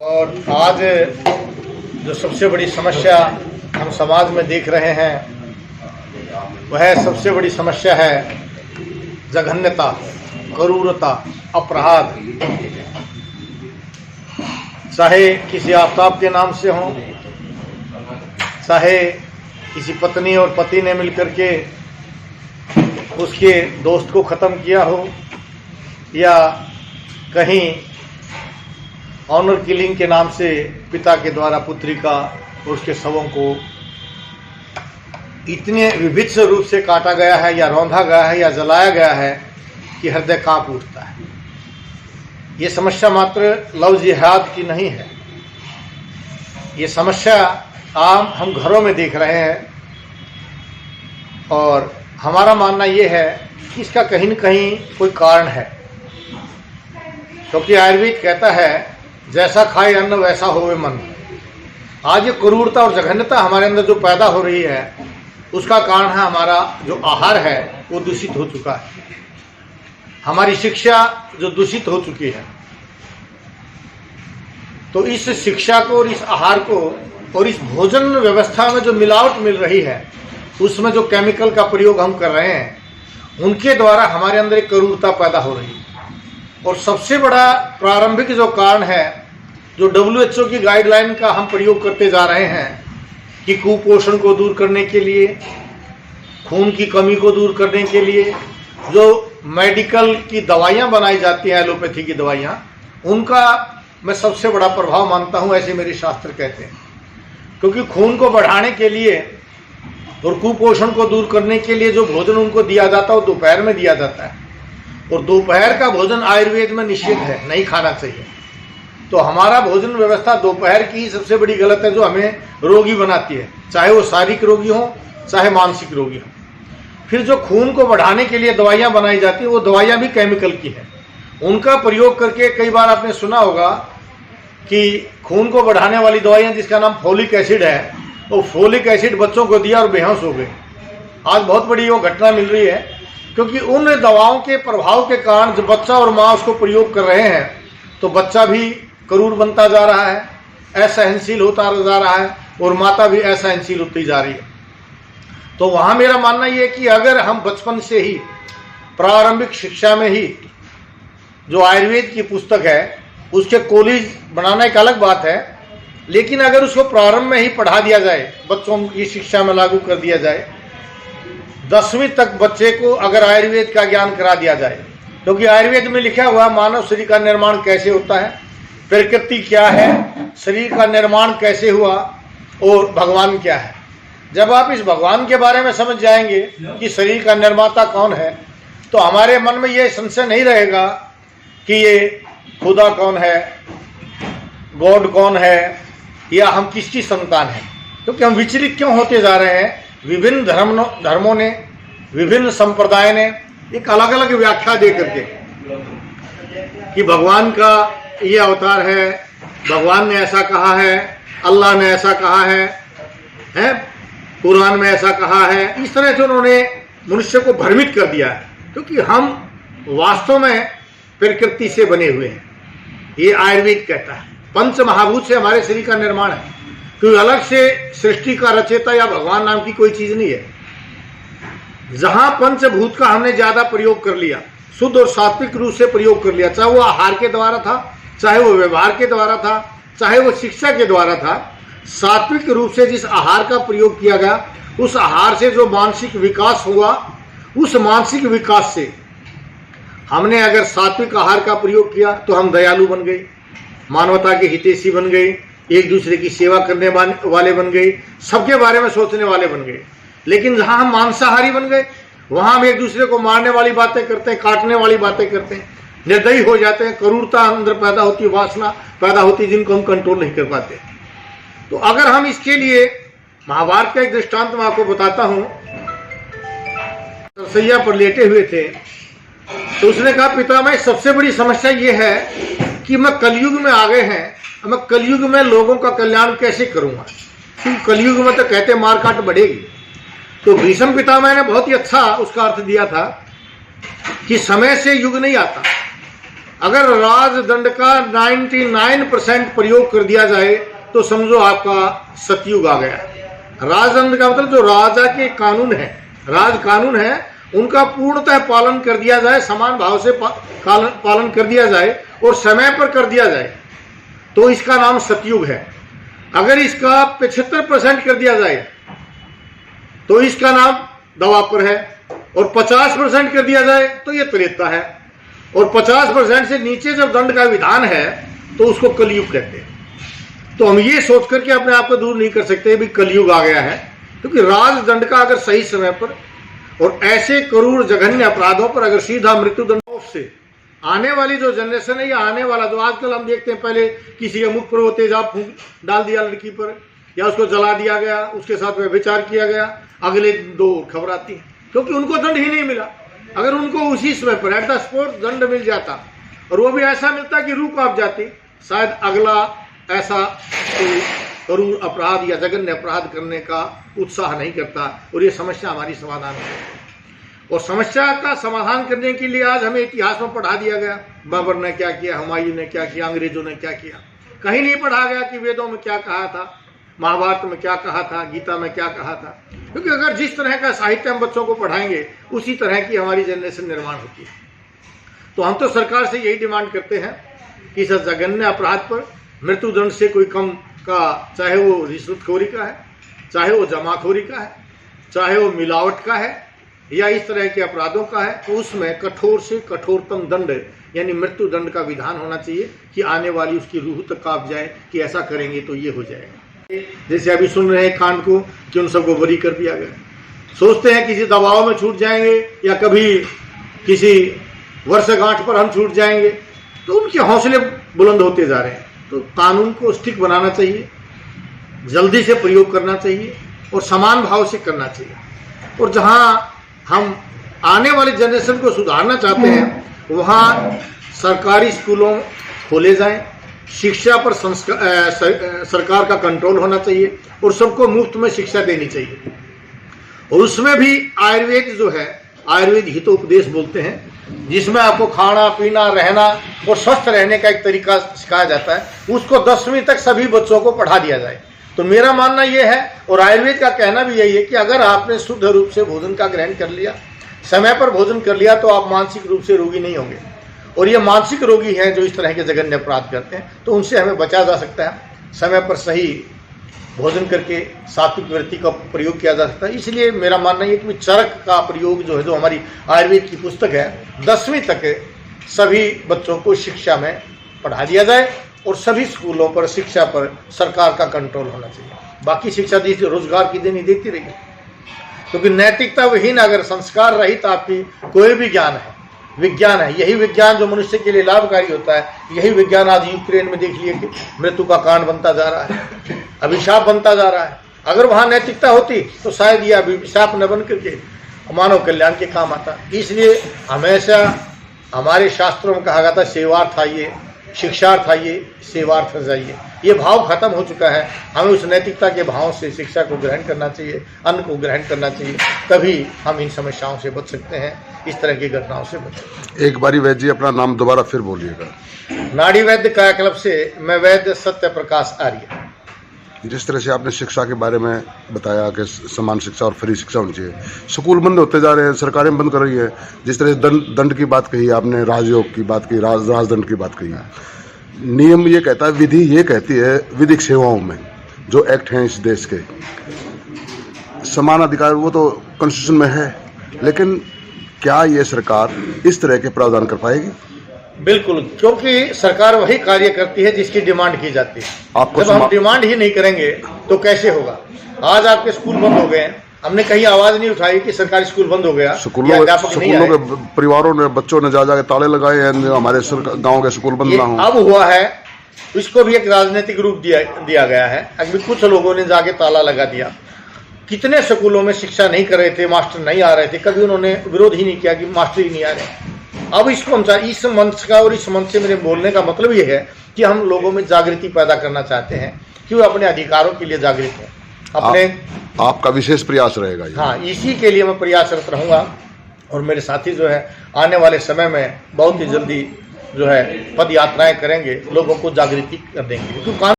और आज जो सबसे बड़ी समस्या हम समाज में देख रहे हैं वह सबसे बड़ी समस्या है जघन्यता, क्रूरता, अपराध। चाहे किसी आफ्ताब के नाम से हो, चाहे किसी पत्नी और पति ने मिलकर के उसके दोस्त को ख़त्म किया हो, या कहीं ऑनर किलिंग के नाम से पिता के द्वारा पुत्री का और उसके शवों को इतने विभत्स रूप से काटा गया है या रौंधा गया है या जलाया गया है कि हृदय कांप उठता है। ये समस्या मात्र लव जिहाद की नहीं है, ये समस्या आम हम घरों में देख रहे हैं। और हमारा मानना ये है कि इसका कहीं न कहीं कोई कारण है, क्योंकि आयुर्वेद कहता है जैसा खाए अन्न वैसा होवे मन। आज ये क्रूरता और जघन्यता हमारे अंदर जो पैदा हो रही है उसका कारण है हमारा जो आहार है वो दूषित हो चुका है, हमारी शिक्षा जो दूषित हो चुकी है। तो इस शिक्षा को और इस आहार को और इस भोजन व्यवस्था में जो मिलावट मिल रही है, उसमें जो केमिकल का प्रयोग हम कर रहे हैं, उनके द्वारा हमारे अंदर एक क्रूरता पैदा हो रही है। और सबसे बड़ा प्रारंभिक जो कारण है, जो WHO की गाइडलाइन का हम प्रयोग करते जा रहे हैं कि कुपोषण को दूर करने के लिए, खून की कमी को दूर करने के लिए जो मेडिकल की दवाइयाँ बनाई जाती हैं, एलोपैथी की दवाइयाँ, उनका मैं सबसे बड़ा प्रभाव मानता हूँ, ऐसे मेरे शास्त्र कहते हैं। क्योंकि खून को बढ़ाने के लिए और कुपोषण को दूर करने के लिए जो भोजन उनको दिया जाता है वो दोपहर में दिया जाता है, और दोपहर का भोजन आयुर्वेद में निषिद्ध है, नहीं खाना चाहिए। तो हमारा भोजन व्यवस्था दोपहर की सबसे बड़ी गलत है, जो हमें रोगी बनाती है, चाहे वो शारीरिक रोगी हो चाहे मानसिक रोगी हो। फिर जो खून को बढ़ाने के लिए दवाइयाँ बनाई जाती है, वो दवाइयाँ भी केमिकल की है। उनका प्रयोग करके कई बार आपने सुना होगा कि खून को बढ़ाने वाली दवाइयाँ जिसका नाम फोलिक एसिड है, वो फोलिक एसिड बच्चों को दिया और बेहोश हो गए। आज बहुत बड़ी वो घटना मिल रही है, क्योंकि उन दवाओं के प्रभाव के कारण जब बच्चा और माँ उसको प्रयोग कर रहे हैं तो बच्चा भी क्रूर बनता जा रहा है, असहनशील होता जा रहा है, और माता भी असहनशील होती जा रही है। तो वहाँ मेरा मानना ये है कि अगर हम बचपन से ही प्रारंभिक शिक्षा में ही जो आयुर्वेद की पुस्तक है उसके कॉलेज बनाना एक अलग बात है, लेकिन अगर उसको प्रारंभ में ही पढ़ा दिया जाए, बच्चों की शिक्षा में लागू कर दिया जाए, 10वीं तक बच्चे को अगर आयुर्वेद का ज्ञान करा दिया जाए, क्योंकि आयुर्वेद में लिखा हुआ मानव शरीर का निर्माण कैसे होता है, प्रकृति क्या है, शरीर का निर्माण कैसे हुआ और भगवान क्या है। जब आप इस भगवान के बारे में समझ जाएंगे कि शरीर का निर्माता कौन है, तो हमारे मन में ये संशय नहीं रहेगा कि ये खुदा कौन है, गॉड कौन है, या हम किसकी संतान हैं। क्योंकि हम विचलित क्यों होते जा रहे हैं? विभिन्न धर्मों ने, विभिन्न संप्रदाय ने एक अलग अलग व्याख्या दे करके कि भगवान का ये अवतार है, भगवान ने ऐसा कहा है, अल्लाह ने ऐसा कहा है, कुरान में ऐसा कहा है। इस तरह से उन्होंने मनुष्य को भ्रमित कर दिया है, क्योंकि हम वास्तव में प्रकृति से बने हुए हैं। ये आयुर्वेद कहता है पंच महाभूत से हमारे शरीर का निर्माण है, कोई अलग से सृष्टि का रचयिता या भगवान नाम की कोई चीज नहीं है। जहां पंचभूत का हमने ज्यादा प्रयोग कर लिया, शुद्ध और सात्विक रूप से प्रयोग कर लिया, चाहे वो आहार के द्वारा था, चाहे वो व्यवहार के द्वारा था, चाहे वो शिक्षा के द्वारा था, सात्विक रूप से जिस आहार का प्रयोग किया गया, उस आहार से जो मानसिक विकास हुआ, उस मानसिक विकास से हमने अगर सात्विक आहार का प्रयोग किया तो हम दयालु बन गए, मानवता के हितैषी बन गए, एक दूसरे की सेवा करने वाले बन गए, सबके बारे में सोचने वाले बन गए। लेकिन जहां हम मांसाहारी बन गए, वहां हम एक दूसरे को मारने वाली बातें करते हैं, काटने वाली बातें करते हैं, निर्दयी हो जाते हैं, क्रूरता अंदर पैदा होती है, वासना पैदा होती है, जिनको हम कंट्रोल नहीं कर पाते। तो अगर हम इसके लिए महाभारत का एक दृष्टांत मैं आपको बताता हूं। सरसैया पर लेटे हुए थे, तो उसने कहा पितामह सबसे बड़ी समस्या ये है कि मैं कलयुग में आ गए हैं, मैं कलयुग में लोगों का कल्याण कैसे करूंगा, क्योंकि कलयुग में तो कहते मार काट बढ़ेगी। तो भीष्म पितामह ने बहुत ही अच्छा उसका अर्थ दिया था कि समय से युग नहीं आता, अगर राजदंड का 99% प्रयोग कर दिया जाए तो समझो आपका सतयुग आ गया। राजदंड का मतलब जो राजा के कानून है, राज कानून है, उनका पूर्णतः पालन कर दिया जाए, समान भाव से पालन कर दिया जाए और समय पर कर दिया जाए तो इसका नाम सतयुग है। अगर इसका 75% कर दिया जाए तो इसका नाम द्वापर है, और 50% कर दिया जाए तो ये त्रेता है, और 50% से नीचे जब दंड का विधान है तो उसको कलयुग कहते हैं। तो हम ये सोच करके अपने आप को दूर नहीं कर सकते भी कलयुग आ गया है, क्योंकि राजदंड का अगर सही समय पर और ऐसे करूर जघन्य अपराधों पर अगर सीधा मृत्युदंड से आने वाली जो जनरेशन है या आने वाला जो आजकल हम देखते हैं, पहले किसी के मुख पर वो तेजाब फूंक डाल दिया लड़की पर या उसको जला दिया गया, उसके साथ व्यभिचार किया गया, अगले दो खबर आती है क्योंकि उनको दंड ही नहीं मिला। अगर उनको उसी समय पर एट द स्पॉट दंड मिल जाता और वो भी ऐसा मिलता कि रूह कांप जाती, शायद अगला ऐसा कोई करूर अपराध या जघन्य अपराध करने का उत्साह नहीं करता और ये समस्या हमारी समाधान हो। और समस्या का समाधान करने के लिए आज हमें इतिहास में पढ़ा दिया गया, बाबर ने क्या किया, हुमायूं ने क्या किया, अंग्रेजों ने क्या किया। कहीं नहीं पढ़ा गया कि वेदों में क्या कहा था, महाभारत में क्या कहा था, गीता में क्या कहा था। क्योंकि अगर जिस तरह का साहित्य हम बच्चों को पढ़ाएंगे उसी तरह की हमारी जनरेशन निर्माण होती है। तो हम तो सरकार से यही डिमांड करते हैं कि इस जघन्य अपराध पर मृत्युदंड से कोई कम का, चाहे वो रिश्वतखोरी का है, चाहे वो जमाखोरी का है, चाहे वो मिलावट का है या इस तरह के अपराधों का है, तो उसमें कठोर से कठोरतम दंड यानी मृत्युदंड का विधान होना चाहिए कि आने वाली उसकी रूह तक कांप जाए कि ऐसा करेंगे तो ये हो जाएगा। जैसे अभी सुन रहे हैं कांड को कि उन सबको बरी कर दिया गया, सोचते हैं किसी दबाव में छूट जाएंगे या कभी किसी वर्षगांठ पर हम छूट जाएंगे, तो उनके हौसले बुलंद होते जा रहे हैं। तो कानून को स्टिक बनाना चाहिए, जल्दी से प्रयोग करना चाहिए और समान भाव से करना चाहिए। और जहां हम आने वाली जनरेशन को सुधारना चाहते हैं वहां सरकारी स्कूलों खोले जाएं, शिक्षा पर सरकार का कंट्रोल होना चाहिए और सबको मुफ्त में शिक्षा देनी चाहिए। और उसमें भी आयुर्वेद जो है, आयुर्वेद हितोपदेश बोलते हैं, जिसमें आपको खाना पीना रहना और स्वस्थ रहने का एक तरीका सिखाया जाता है, उसको 10वीं तक सभी बच्चों को पढ़ा दिया जाए। तो मेरा मानना यह है और आयुर्वेद का कहना भी यही है कि अगर आपने शुद्ध रूप से भोजन का ग्रहण कर लिया, समय पर भोजन कर लिया, तो आप मानसिक रूप से रोगी नहीं होंगे। और ये मानसिक रोगी हैं जो इस तरह के जघन्य अपराध करते हैं, तो उनसे हमें बचा जा सकता है। समय पर सही भोजन करके सात्विक वृत्ति का प्रयोग किया जा सकता है। इसलिए मेरा मानना है कि चरक का प्रयोग जो है, जो हमारी आयुर्वेद की पुस्तक है, 10वीं तक सभी बच्चों को शिक्षा में पढ़ा दिया जाए और सभी स्कूलों पर शिक्षा पर सरकार का कंट्रोल होना चाहिए। बाकी शिक्षा दी रोजगार की देनी देती रहेगी, क्योंकि नैतिकता विहीन अगर संस्कार रहित आपकी कोई भी ज्ञान है, विज्ञान है, यही विज्ञान जो मनुष्य के लिए लाभकारी होता है, यही विज्ञान आज यूक्रेन में देख लिए कि मृत्यु का कारण बनता जा रहा है, अभिशाप बनता जा रहा है। अगर वहां नैतिकता होती तो शायद ये अभिशाप न बन करके मानव कल्याण के काम आता। इसलिए हमेशा हमारे शास्त्रों में कहा जाता है सेवार्थ आइए, शिक्षार्थ आइए, सेवार्थ जाइए। ये भाव खत्म हो चुका है। हमें उस नैतिकता के भाव से शिक्षा को ग्रहण करना चाहिए, अन्न को ग्रहण करना चाहिए, तभी हम इन समस्याओं से बच सकते हैं, इस तरह की घटनाओं से बच सकते हैं। एक बारी वैद्य जी अपना नाम दोबारा फिर बोलिएगा। नाड़ी वैद्य कायाकल्प से मैं वैद्य सत्य प्रकाश आर्य। जिस तरह से आपने शिक्षा के बारे में बताया कि समान शिक्षा और फ्री शिक्षा होनी चाहिए, स्कूल बंद होते जा रहे हैं, सरकारें बंद कर रही है। जिस तरह से दंड की बात कही आपने, राजयोग की बात की, राजदंड की बात कही। नियम ये कहता है, विधि ये कहती है, विधिक सेवाओं में जो एक्ट हैं इस देश के, समान अधिकार वो तो कॉन्स्टिट्यूशन में है, लेकिन क्या ये सरकार इस तरह के प्रावधान कर पाएगी? बिल्कुल, क्योंकि सरकार वही कार्य करती है जिसकी डिमांड की जाती है। जब हम डिमांड ही नहीं करेंगे तो कैसे होगा? आज आपके स्कूल बंद हो गए, हमने कहीं आवाज नहीं उठाई कि सरकारी स्कूल बंद हो गया, स्कूलों के परिवारों ने, बच्चों ने जा ताले लगाए हैं, हमारे गाँव के स्कूल बंद ना हो। अब हुआ है, इसको भी एक राजनीतिक रूप दिया गया है। अभी कुछ लोगों ने जाके ताला लगा दिया। कितने स्कूलों में शिक्षा नहीं कर रहे थे, मास्टर नहीं आ रहे थे, कभी उन्होंने विरोध ही नहीं किया कि मास्टर ही नहीं आ रहे। अब इसको हम इस मंच का और इस मंच से मेरे बोलने का मतलब ये है कि हम लोगों में जागृति पैदा करना चाहते हैं कि वो अपने अधिकारों के लिए जागृत हों। अपने आपका विशेष प्रयास रहेगा ये। हाँ, इसी के लिए मैं प्रयासरत रहूँगा और मेरे साथी जो है आने वाले समय में बहुत ही जल्दी जो है पद यात्राएं करेंगे, लोगों को जागृति कर देंगे। क्योंकि